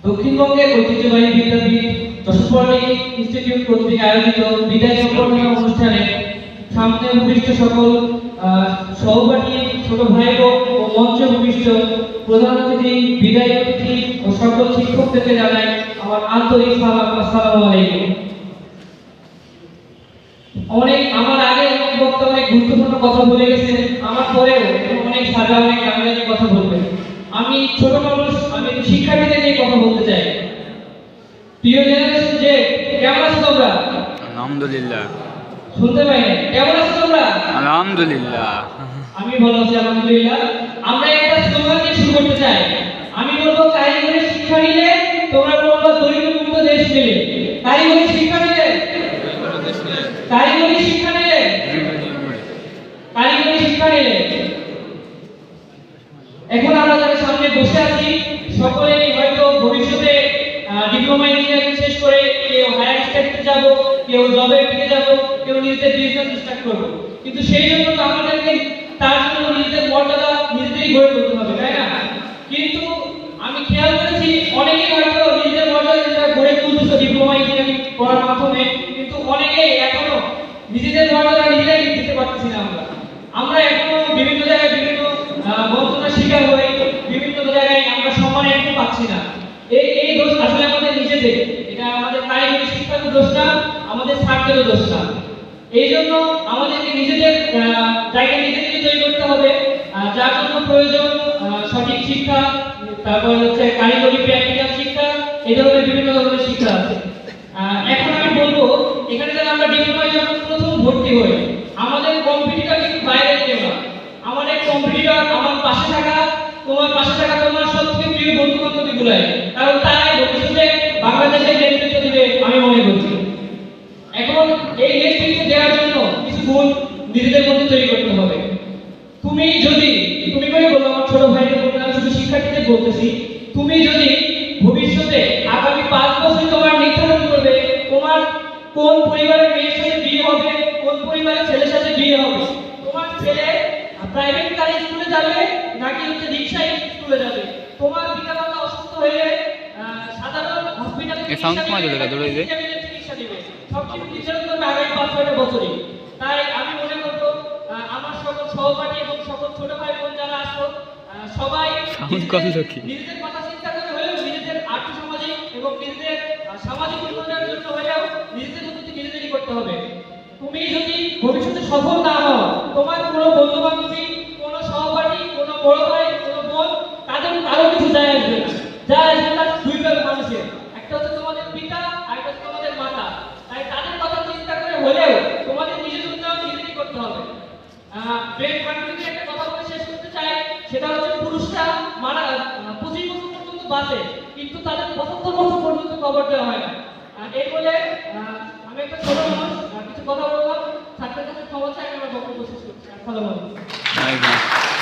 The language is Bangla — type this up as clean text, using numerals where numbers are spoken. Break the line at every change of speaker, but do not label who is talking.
দক্ষিণবঙ্গের ঐতিহ্যবাহী বিদ্যাপীঠ যশোর পলিটেকনিক ইনস্টিটিউট কর্তৃক আয়োজিত বিদায় সম্বর্ধনা অনুষ্ঠানে সামনে উপবিষ্ট সকল সহপাঠী, ছোট ভাই বোন ও মঞ্চে উপবিষ্ট প্রধান অতিথি, বিদায়ী অতিথি ও সকল শিক্ষকদেরকে জানাই আমার আন্তরিক সালাম। আসসালামু আলাইকুম। আমার আগে অনেক বক্তা অনেক গুরুত্বপূর্ণ কথা বলে গেছেন, আমার পরেও অনেক সাজা অনেক গান কথা বলবেন। আমি ছোট মানুষ, আমি শিক্ষার্থীদের নিয়ে কথা বলতে চাই। প্রিয় জেনারেশন যে, কেমন আছো তোমরা?
আলহামদুলিল্লাহ।
শুনতে পাই না, কেমন আছো তোমরা?
আলহামদুলিল্লাহ।
আমি ভালো আছি আলহামদুলিল্লাহ। আমরা একটা স্লোগান দিয়ে শুরু করতে চাই। আমি বলবো কারিগরি শিক্ষা নিলে, তোমরা বলবো দরিদ্রমুক্ত দেশ নিলে। কারিগরি শিক্ষা নিলে, কারিগরি শিক্ষা নিলে, কারিগরি শিক্ষা নিলে। এখন আমরা যারা সামনে বসে আছি সকলেই হয়তো ভবিষ্যতে ডিপ্লোমা ইঞ্জিনিয়ারিং শেষ করে কেউ হায়ার স্টাডিতে যাব, কেউ জবের দিকে যাব, কেউ নিজেদের বিজনেস স্টার্ট করবে। কিন্তু সেই জন্য তো আমাদেরকে তার জন্য নিজেদের মর্যাদা নিজেদেরই গড়ে তুলতে হবে, তাই না? কিন্তু আমি খেয়াল করেছি অনেকেই হয়তো নিজেদের মর্যাদা গড়ে তুলতেছে ডিপ্লোমা ইঞ্জিনিয়ারিং করার মাধ্যমে, কিন্তু অনেকেই এখনো নিজেদের মর্যাদা নিজেরাই দিতে পারতেছি না। আমরা এখনো বিভিন্ন জায়গায় বিভিন্ন বঞ্চনার শিকার হই, বিভিন্ন জায়গায় আমরা সম্মান একটু পাচ্ছি না। এই দোষ আসলে আমাদের নিজেদের, এটা আমাদের কারিগরি শিক্ষার দোষ না, আমাদের ছাত্রদের দোষ না। এই জন্য আমাদেরকে নিজেদের জায়গায় নিজেদেরকে তৈরি করতে হবে, যার জন্য প্রয়োজন সঠিক শিক্ষা, তারপর হচ্ছে কারিগরি প্র্যাকটিক্যাল শিক্ষা, এই ধরনের বিভিন্ন ধরনের শিক্ষা আছে। এখন আমি বলবো, এখানে যারা আমরা ডিপ্লোমায় যখন প্রথম ভর্তি হই, আমাদের কম্পিটিটর কিন্তু বাইরে থেকে না, আমাদের কম্পিটিটর আমার পাশে থাকা, তোমার পাশে থাকা তোমার সবথেকে প্রিয় বন্ধু বান্ধবী গুলাই, কারণ তারাই ভবিষ্যতে বাংলাদেশের নেতৃত্ব দিবে আমি মনে করছি। এখন এই নেতৃত্ব দেওয়ার জন্য কিছু গুণ নিজেদের মধ্যে তৈরি করতে হবে। তুমি করে বললাম আমার ছোট ভাইদের বলতে, আমি শুধু শিক্ষার্থীদের বলতেছি, তুমি যদি ভবিষ্যতে আগামী 5 বছর তোমার নির্ধারণ করবে তোমার কোন পরিবারের মেয়ের সাথে বিয়ে হবে, কোন পরিবারের ছেলের সাথে বিয়ে হবে, তোমার ছেলে প্রাইভেট কারে স্কুলে যাবে নাকি হচ্ছে রিকশায় স্কুলে যাবে, তোমার পিতামাতা অসুস্থ হয়ে সাধারণ হসপিটালে চিকিৎসা দিবে, সবকিছু নির্ধারণ করবে আগামী 5-6 বছরে। তাই আমি মনে করব আমার সকল সহপাঠী এবং সকল ছোট ভাই বোন যারা আছো সবাই নিজেদের কথা চিন্তা করে হলেও নিজেদের আর্থসামাজিক এবং নিজেদের সামাজিক উন্নয়নের জন্য হলেও নিজেদের উন্নতি নিজেদেরই করতে হবে। তুমি যদি ভবিষ্যতে সফল না হও, তোমার কোনো বন্ধু বান্ধবী, কোনো সহপাঠী, কোনো বড় ভাই, কোনো বোন, তাদের কারো কিছু যায় আসবে না। যা আসবে তার দুই ভাগ মানুষের, একটা হচ্ছে তোমাদের পিতা আর একটা হচ্ছে তোমাদের মাতা। তাই তাদের কথা চিন্তা করে হলেও তোমাদের নিজের উন্নয়ন নিজেদেরই করতে হবে। ব্রেন কন্ট্রোলিং একটা কথা বলে শেষ করতে চাই, সেটা হচ্ছে পুরুষরা 25 বছর পর্যন্ত বাঁচে, কিন্তু তাদের 75 বছর পর্যন্ত কবর দেওয়া হয় না। এই বলে আমি একটা ছোট মানুষ কিছু কথা বললাম, ছাত্রের কাছে ক্ষমা চাই, আমি আমার বক্তব্য শেষ করছি। আসসালামু আলাইকুম।